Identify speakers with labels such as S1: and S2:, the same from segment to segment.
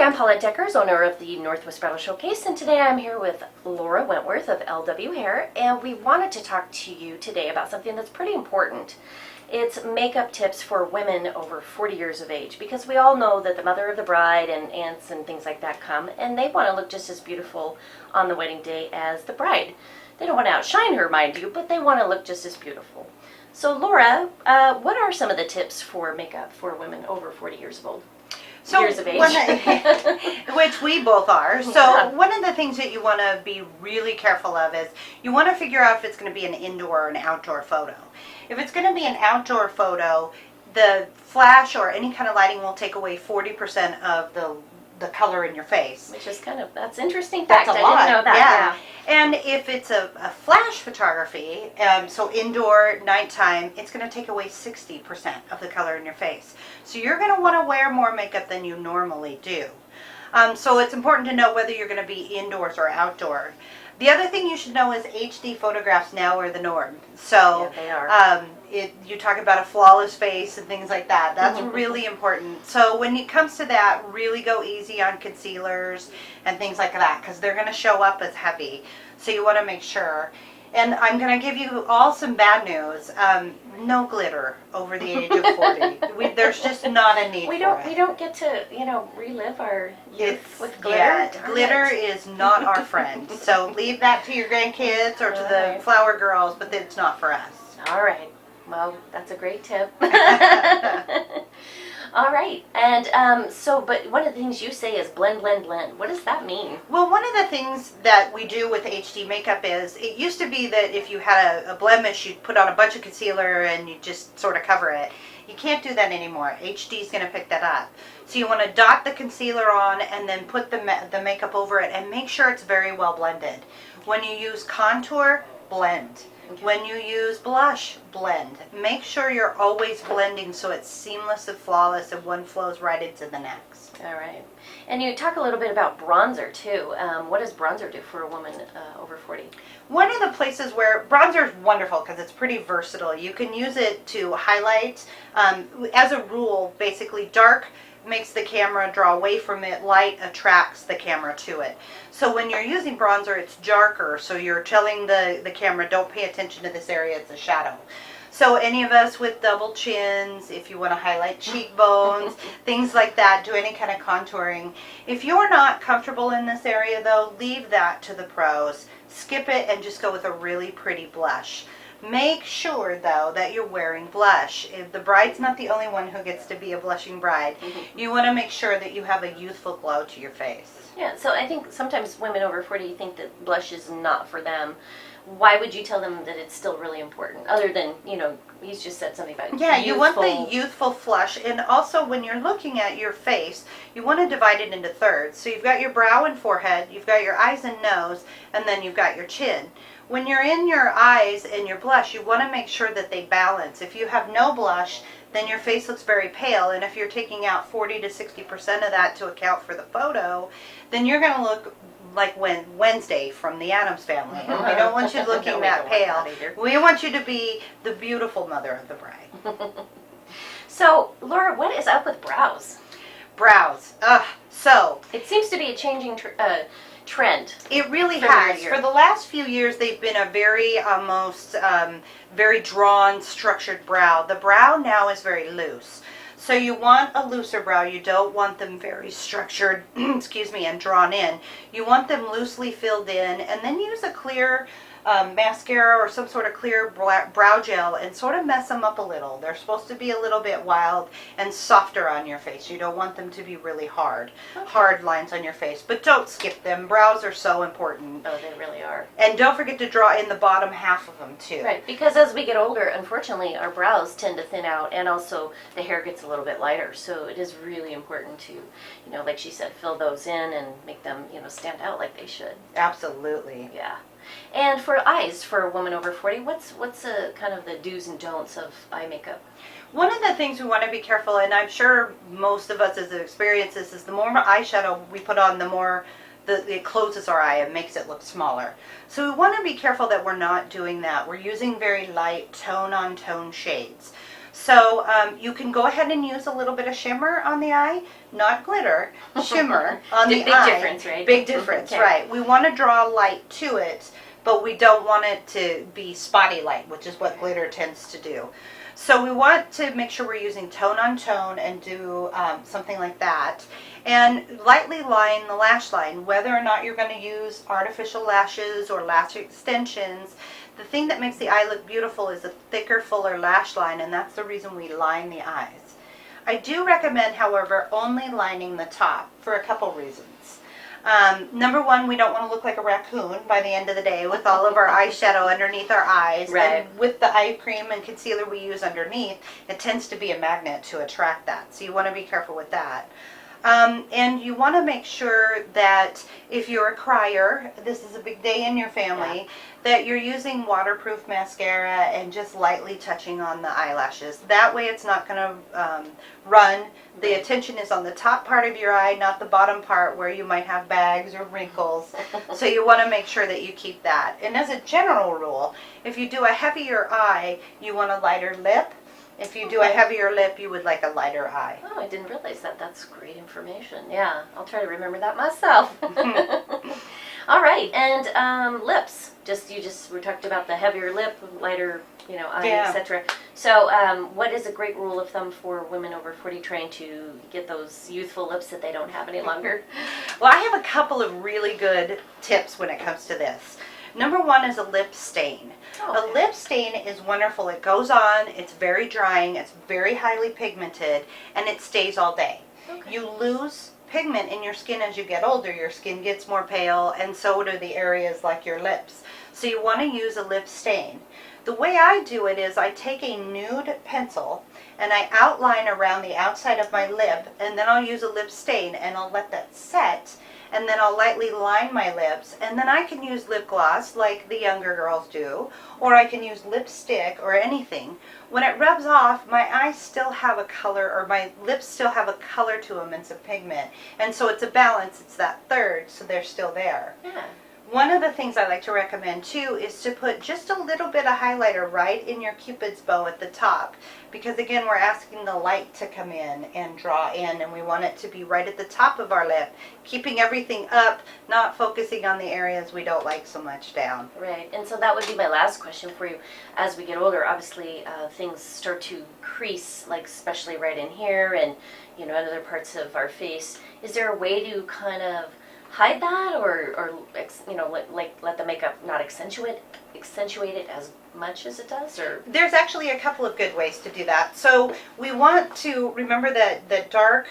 S1: I'm Paulette Deckers, owner of the Northwest Bridal Showcase, and today I'm here with Laura Wentworth of Elle W Hair, and we wanted to talk to you today about something that's pretty important. It's makeup tips for women over 40 years of age, because we all know that the mother of the bride and aunts and things like that come, and they want to look just as beautiful on the wedding day as the bride. They don't want to outshine her, mind you, but they want to look just as beautiful. So Laura, what are some of the tips for makeup for women over 40 years old? Years of age.
S2: Which we both are. So one of the things that you want to be really careful of is you want to figure out if it's going to be an indoor or an outdoor photo. If it's going to be an outdoor photo, the flash or any kind of lighting will take away 40% of the color in your face.
S1: Which is kind of, that's interesting fact.
S2: That's a lot.
S1: I didn't know that.
S2: Yeah. And if it's a flash photography, so indoor, nighttime, it's going to take away 60% of the color in your face. So you're going to want to wear more makeup than you normally do. So it's important to know whether you're going to be indoors or outdoor. The other thing you should know is HD photographs now are the norm. So
S1: yeah, they are.
S2: You talk about a flawless face and things like that. That's really important. So when it comes to that, really go easy on concealers and things like that, because they're going to show up as heavy. So you want to make sure. And I'm going to give you all some bad news. No glitter over the age of 40. There's just not a need for it.
S1: We don't get to, relive our youth with glitter.
S2: Yeah, glitter is not our friend. So leave that to your grandkids or to the flower girls, but it's not for us.
S1: All right. Well, that's a great tip. All right. And but one of the things you say is blend, blend, blend. What does that mean?
S2: Well, one of the things that we do with HD makeup is, it used to be that if you had a blemish, you'd put on a bunch of concealer and you just sort of cover it. You can't do that anymore. HD is going to pick that up. So you want to dot the concealer on and then put the makeup over it and make sure it's very well blended. When you use contour, blend. Okay. When you use blush, blend. Make sure you're always blending so it's seamless and flawless and one flows right into the next.
S1: All right. And you talk a little bit about bronzer too. What does bronzer do for a woman over 40?
S2: One of the places where bronzer is wonderful because it's pretty versatile. You can use it to highlight. As a rule, basically dark makes the camera draw away from it, light attracts the camera to it. So when you're using bronzer, it's darker, so you're telling the camera, don't pay attention to this area, it's a shadow. So any of us with double chins, if you want to highlight cheekbones, things like that, do any kind of contouring. If you're not comfortable in this area though, leave that to the pros. Skip it and just go with a really pretty blush. Make sure, though, that you're wearing blush. If the bride's not the only one who gets to be a blushing bride, you want to make sure that you have a youthful glow to your face.
S1: Yeah, so I think sometimes women over 40 think that blush is not for them. Why would you tell them that it's still really important? Other than, he's just said something about
S2: yeah, you want the youthful flush. And also, when you're looking at your face, you want to divide it into thirds. So you've got your brow and forehead, you've got your eyes and nose, and then you've got your chin. When you're in your eyes and your blush, you want to make sure that they balance. If you have no blush, then your face looks very pale. And if you're taking out 40 to 60% of that to account for the photo, then you're going to look like Wednesday from the Addams Family. And we don't want you looking that pale. We want you to be the beautiful mother of the bride.
S1: So, Laura, what is up with brows?
S2: Brows. So
S1: it seems to be a changing trend.
S2: It really has. For the last few years, they've been a very almost very drawn, structured brow. The brow now is very loose. So you want a looser brow. You don't want them very structured, excuse me, and drawn in. You want them loosely filled in, and then use a clear mascara or some sort of clear brow gel and sort of mess them up a little. They're supposed to be a little bit wild and softer on your face. You don't want them to be really hard lines on your face. But don't skip them. Brows are so important.
S1: Oh, they really are.
S2: And don't forget to draw in the bottom half of them too.
S1: Right, because as we get older, unfortunately, our brows tend to thin out, and also the hair gets a little bit lighter. So it is really important to, like she said, fill those in and make them, stand out like they should.
S2: Absolutely.
S1: Yeah. And for eyes, for a woman over 40, what's kind of the do's and don'ts of eye makeup?
S2: One of the things we want to be careful, and I'm sure most of us as experience this, is the more eyeshadow we put on, the more it closes our eye and makes it look smaller. So we want to be careful that we're not doing that. We're using very light tone-on-tone shades. So you can go ahead and use a little bit of shimmer on the eye, not glitter, shimmer on the
S1: big
S2: eye.
S1: Big difference, right?
S2: Big difference,
S1: Okay.
S2: right. We want to draw light to it, but we don't want it to be spotty light, which is what glitter tends to do. So we want to make sure we're using tone on tone and do something like that. And lightly line the lash line, whether or not you're going to use artificial lashes or lash extensions. The thing that makes the eye look beautiful is a thicker, fuller lash line, and that's the reason we line the eyes. I do recommend, however, only lining the top for a couple reasons. Number one, we don't want to look like a raccoon by the end of the day with all of our eyeshadow underneath our eyes.
S1: Right.
S2: And with the eye cream and concealer we use underneath, it tends to be a magnet to attract that. So you want to be careful with that. And you want to make sure that if you're a crier, this is a big day in your family, that you're using waterproof mascara and just lightly touching on the eyelashes. That way it's not going to run. The attention is on the top part of your eye, not the bottom part where you might have bags or wrinkles. So you want to make sure that you keep that. And as a general rule, if you do a heavier eye, you want a lighter lip. If you do a heavier lip, you would like a lighter eye.
S1: Oh, I didn't realize that. That's great information. Yeah, I'll try to remember that myself. All right, and lips. We talked about the heavier lip, lighter, eye, etc. So, what is a great rule of thumb for women over 40 trying to get those youthful lips that they don't have any longer?
S2: Well, I have a couple of really good tips when it comes to this. Number one is a lip stain.
S1: Oh,
S2: A lip stain is wonderful. It goes on, it's very drying, it's very highly pigmented, and it stays all day.
S1: okay.
S2: You lose pigment in your skin as you get older. Your skin gets more pale, and so do the areas like your lips. So you want to use a lip stain. The way I do it is I take a nude pencil and I outline around the outside of my lip, and then I'll use a lip stain and I'll let that set. And then I'll lightly line my lips, and then I can use lip gloss like the younger girls do, or I can use lipstick or anything. When it rubs off, my eyes still have a color, or my lips still have a color to them and some pigment. And so it's a balance, it's that third, so they're still there.
S1: Yeah.
S2: One of the things I like to recommend too is to put just a little bit of highlighter right in your cupid's bow at the top, because again we're asking the light to come in and draw in, and we want it to be right at the top of our lip, keeping everything up, not focusing on the areas we don't like so much down.
S1: Right, and so that would be my last question for you. As we get older, obviously things start to crease, like especially right in here and in other parts of our face. Is there a way to kind of hide that, or let the makeup not accentuate it as much as it does? Or
S2: There's actually a couple of good ways to do that. So we want to remember that dark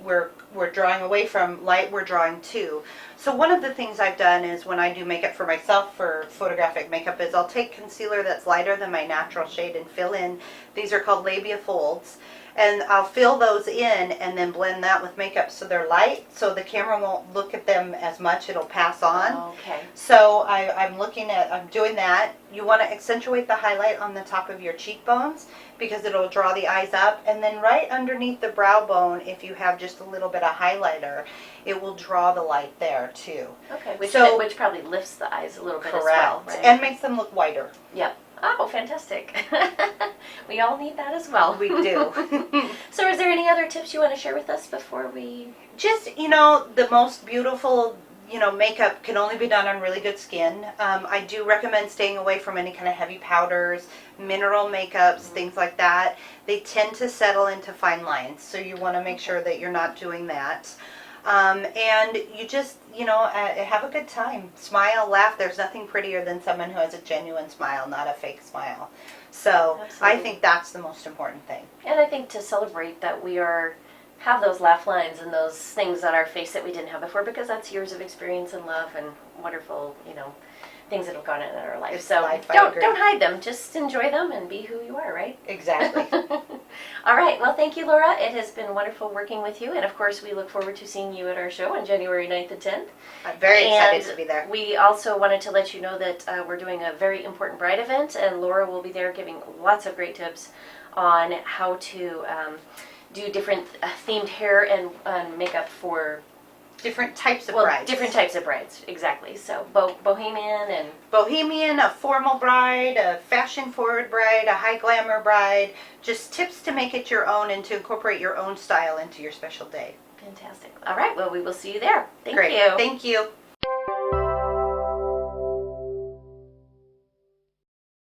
S2: we're drawing away from, light we're drawing to. So one of the things I've done is when I do makeup for myself for photographic makeup is I'll take concealer that's lighter than my natural shade and fill in. These are called labia folds. And I'll fill those in and then blend that with makeup so they're light, so the camera won't look at them as much, it'll pass on.
S1: okay.
S2: So I'm doing that. You want to accentuate the highlight on the top of your cheekbones because it'll draw the eyes up, and then right underneath the brow bone, if you have just a little bit of highlighter, it will draw the light there too.
S1: Okay, which probably lifts the eyes a little bit as well, right?
S2: And makes them look whiter.
S1: Yep. Oh, fantastic. We all need that as well.
S2: We do.
S1: So is there any other tips you want to share with us before we...
S2: Just, the most beautiful, makeup can only be done on really good skin. I do recommend staying away from any kind of heavy powders, mineral makeups, things like that. They tend to settle into fine lines, so you want to make sure that you're not doing that. And you just, have a good time. Smile, laugh. There's nothing prettier than someone who has a genuine smile, not a fake smile. So
S1: Absolutely.
S2: I think that's the most important thing.
S1: And I think to celebrate that we have those laugh lines and those things on our face that we didn't have before, because that's years of experience and love and wonderful, things that have gone in our life.
S2: It's
S1: So
S2: life, I
S1: don't
S2: agree.
S1: hide them. Just enjoy them and be who you are, right?
S2: Exactly.
S1: All right. Well, thank you, Laura. It has been wonderful working with you. And, of course, we look forward to seeing you at our show on January 9th and 10th.
S2: I'm very excited
S1: And
S2: to be there.
S1: we also wanted to let you know that we're doing a very important bride event, and Laura will be there giving lots of great tips on how to do different themed hair and makeup for
S2: different types of
S1: Well,
S2: brides.
S1: different types of brides, exactly. So bohemian and
S2: Bohemian, a formal bride, a fashion-forward bride, a high glamour bride. Just tips to make it your own and to incorporate your own style into your special day.
S1: fantastic. All right, well, we will see you there. Thank
S2: Great.
S1: you.
S2: Thank you.